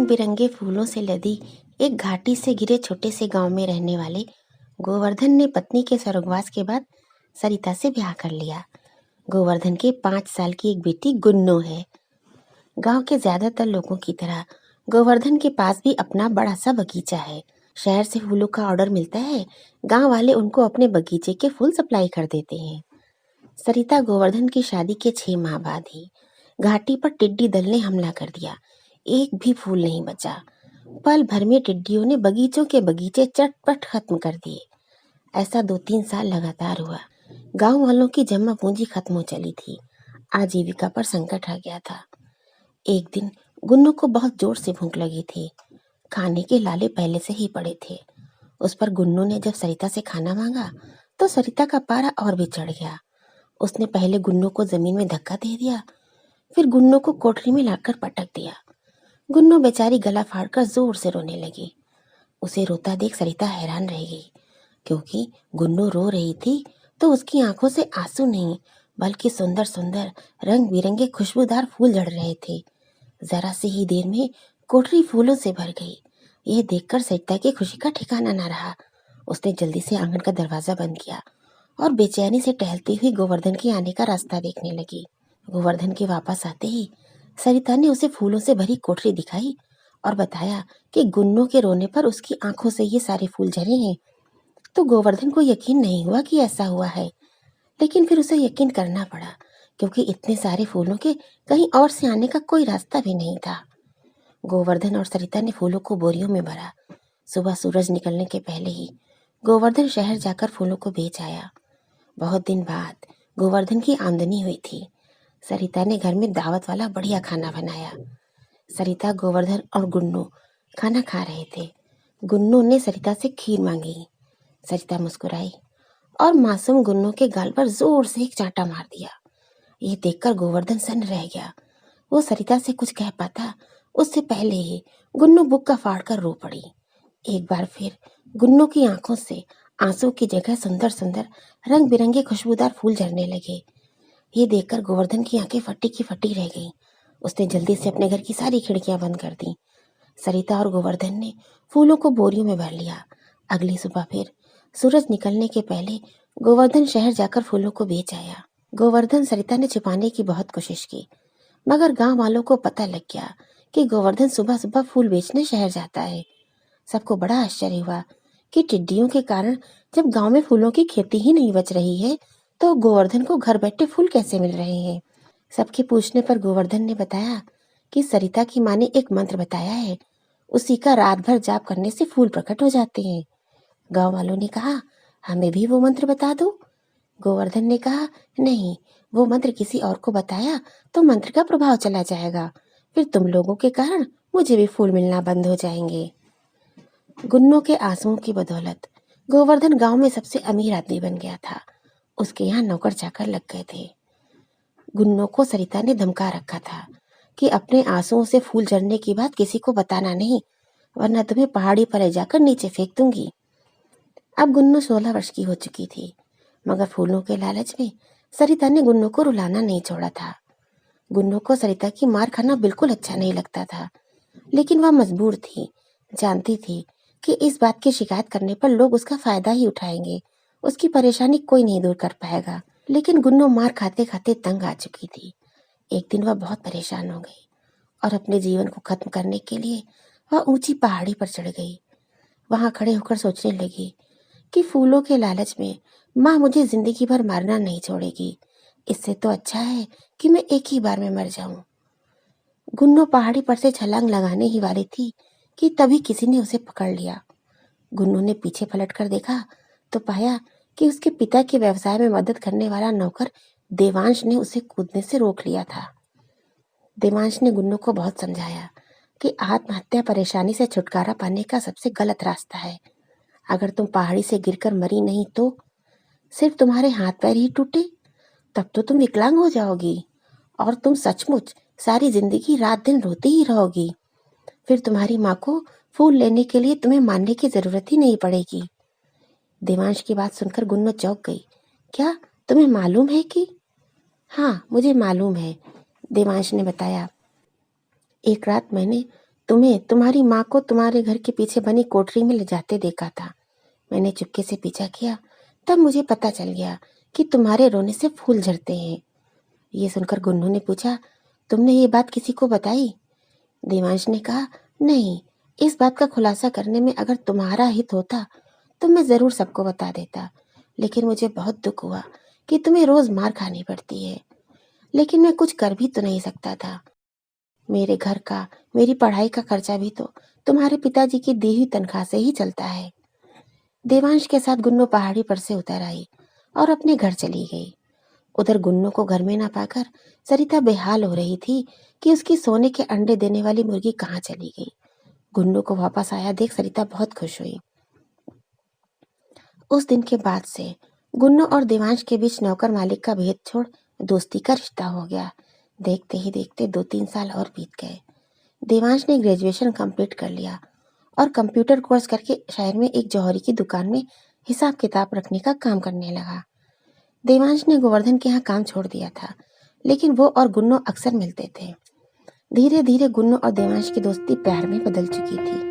रंग बिरंगे फूलों से लदी एक घाटी से घिरे छोटे से गांव में रहने वाले गोवर्धन ने पत्नी के स्वर्गवास के बाद सरिता से ब्याह कर लिया। गोवर्धन के 5 साल की एक बेटी गुन्नो है। गांव के ज्यादातर लोगों की तरह गोवर्धन के पास भी अपना बड़ा सा बगीचा है। शहर से फूलों का ऑर्डर मिलता है, गांव वाले उनको अपने बगीचे के फूल सप्लाई कर देते हैं। सरिता गोवर्धन की शादी के 6 माह बाद ही घाटी पर टिड्डी दल ने हमला कर दिया। एक भी फूल नहीं बचा। पल भर में टिड्डियों ने बगीचों के बगीचे चटपट खत्म कर दिए। ऐसा 2-3 साल लगातार हुआ। गांव वालों की जमा पूंजी खत्म हो चली थी। आजीविका पर संकट आ गया था। एक दिन गुन्नू को बहुत जोर से भूख लगी थी। खाने के लाले पहले से ही पड़े थे। उस पर गुन्नू ने जब सरिता से खाना मांगा तो सरिता का पारा और भी चढ़ गया। उसने पहले गुन्नू को जमीन में धक्का दे दिया, फिर गुन्नू को कोठरी में लाकर पटक दिया। गुन्नू बेचारी गला फाड़कर जोर से रोने लगी। उसे रोता देख सरिता हैरान रह गई, क्योंकि गुन्नू रो रही थी तो उसकी आंखों से आंसू नहीं बल्कि सुंदर सुंदर रंग बिरंगे खुशबूदार फूल झड़ रहे थे। जरा सी ही देर में कोठरी फूलों से भर गई। यह देखकर सरिता की खुशी का ठिकाना न रहा। उसने जल्दी से आंगन का दरवाजा बंद किया और बेचैनी से टहलती हुई गोवर्धन के आने का रास्ता देखने लगी। गोवर्धन के वापस आते ही सरिता ने उसे फूलों से भरी कोठरी दिखाई और बताया कि गुन्नू के रोने पर उसकी आंखों से ये सारे फूल झरे हैं। तो गोवर्धन को यकीन नहीं हुआ कि ऐसा हुआ है, लेकिन फिर उसे यकीन करना पड़ा, क्योंकि इतने सारे फूलों के कहीं और से आने का कोई रास्ता भी नहीं था। गोवर्धन और सरिता ने फूलों को बोरियों में भरा। सुबह सूरज निकलने के पहले ही गोवर्धन शहर जाकर फूलों को बेच आया। बहुत दिन बाद गोवर्धन की आमदनी हुई थी। सरिता ने घर में दावत वाला बढ़िया खाना बनाया। सरिता, गोवर्धन और गुन्नू खाना खा रहे थे। गुन्नू ने सरिता से खीर मांगी। सरिता मुस्कुराई और मासूम गुन्नू के गाल पर जोर से एक चांटा मार दिया। ये देखकर गोवर्धन सन्न रह गया। वो सरिता से कुछ कह पाता उससे पहले ही गुन्नू बुक्का फाड़कर रो पड़ी। एक बार फिर गुन्नू की आंखों से आंसू की जगह सुंदर सुंदर रंग बिरंगे खुशबूदार फूल झरने लगे। ये देखकर गोवर्धन की आंखें फटी की फटी रह गईं। उसने जल्दी से अपने घर की सारी खिड़कियां बंद कर दी। सरिता और गोवर्धन ने फूलों को बोरियों में भर लिया। अगली सुबह फिर सूरज निकलने के पहले गोवर्धन शहर जाकर फूलों को बेच आया। गोवर्धन सरिता ने छुपाने की बहुत कोशिश की, मगर गांव वालों को पता लग गया कि गोवर्धन सुबह सुबह फूल बेचने शहर जाता है। सबको बड़ा आश्चर्य हुआ कि टिड्डियों के कारण जब गांव में फूलों की खेती ही नहीं बच रही है, तो गोवर्धन को घर बैठे फूल कैसे मिल रहे हैं। सबके पूछने पर गोवर्धन ने बताया कि सरिता की माँ ने एक मंत्र बताया है, उसी का रात भर जाप करने से फूल प्रकट हो जाते हैं। गांव वालों ने कहा, हमें भी वो मंत्र बता दो। गोवर्धन ने कहा, नहीं, वो मंत्र किसी और को बताया तो मंत्र का प्रभाव चला जाएगा, फिर तुम लोगों के कारण मुझे भी फूल मिलना बंद हो जाएंगे। गुन्नू के आंसुओं की बदौलत गोवर्धन गांव में सबसे अमीर आदमी बन गया था। उसके यहाँ नौकर चाकर लग गए थे। गुन्नू को सरिता ने धमका रखा था कि अपने आंसुओं से फूल झड़ने की बात किसी को बताना नहीं, वरना तुम्हें पहाड़ी पर ले जाकर नीचे फेंक दूंगी। अब गुन्नू 16 वर्ष की हो चुकी थी, मगर फूलों के लालच में सरिता ने गुन्नू को रुलाना नहीं छोड़ा था। गुन्नू को सरिता की मार खाना बिल्कुल अच्छा नहीं लगता था, लेकिन वह मजबूर थी। जानती थी कि इस बात की शिकायत करने पर लोग उसका फायदा ही उठाएंगे, उसकी परेशानी कोई नहीं दूर कर पाएगा। लेकिन गुन्नू मार खाते खाते तंग आ चुकी थी। एक दिन वह बहुत परेशान हो गई और अपने जीवन को खत्म करने के लिए वह ऊंची पहाड़ी पर चढ़ गई। वहां खड़े होकर सोचने लगी कि फूलों के लालच में माँ मुझे जिंदगी भर मारना नहीं छोड़ेगी। इससे तो अच्छा है कि मैं एक ही बार में मर जाऊं। गुन्नू पहाड़ी पर से छलांग लगाने ही वाली थी कि तभी किसी ने उसे पकड़ लिया। गुन्नू ने पीछे पलट कर देखा तो पाया कि उसके पिता के व्यवसाय में मदद करने वाला नौकर देवांश ने उसे कूदने से रोक लिया था। देवांश ने गुन्नू को बहुत समझाया कि आत्महत्या परेशानी से छुटकारा पाने का सबसे गलत रास्ता है। अगर तुम पहाड़ी से गिरकर मरी नहीं तो सिर्फ तुम्हारे हाथ पैर ही टूटे, तब तो तुम विकलांग हो जाओगी और तुम सचमुच सारी जिंदगी रात दिन रोती ही रहोगी। फिर तुम्हारी माँ को फूल लेने के लिए तुम्हें मानने की जरूरत ही नहीं पड़ेगी। देवांश की बात सुनकर गुन्नू चौंक गई। क्या तुम्हें मालूम है कि? हाँ, मुझे मालूम है, देवांश ने बताया। एक रात मैंने तुम्हें तुम्हारी माँ को तुम्हारे घर के पीछे बनी कोठरी में ले जाते देखा था। मैंने चुपके से पीछा किया, तब मुझे पता चल गया कि तुम्हारे रोने से फूल झड़ते हैं। ये सुनकर गुन्नू ने पूछा, तुमने ये बात किसी को बताई? देवांश ने कहा, नहीं, इस बात का खुलासा करने में अगर तुम्हारा हित होता तो मैं जरूर सबको बता देता, लेकिन मुझे बहुत दुख हुआ कि तुम्हें रोज मार खानी पड़ती है। लेकिन मैं कुछ कर भी तो नहीं सकता था। मेरे घर का, मेरी पढ़ाई का खर्चा भी तो तुम्हारे पिताजी की दी हुई तनख्वाह से ही चलता है। देवांश के साथ गुन्नू पहाड़ी पर से उतर आई और अपने घर चली गई। उधर गुन्नू को घर में ना पाकर सरिता बेहाल हो रही थी कि उसकी सोने के अंडे देने वाली मुर्गी कहाँ चली गई। गुन्नू को वापस आया देख सरिता बहुत खुश हुई। उस दिन के बाद से गुन्नू और देवांश के बीच नौकर मालिक का भेद छोड़ दोस्ती का रिश्ता हो गया। देखते ही देखते 2-3 साल और बीत गए। देवांश ने ग्रेजुएशन कंप्लीट कर लिया और कंप्यूटर कोर्स करके शहर में एक जौहरी की दुकान में हिसाब किताब रखने का काम करने लगा। देवांश ने गोवर्धन के यहाँ काम छोड़ दिया था, लेकिन वो और गुन्नू अक्सर मिलते थे। धीरे धीरे गुन्नू और देवांश की दोस्ती प्यार में बदल चुकी थी।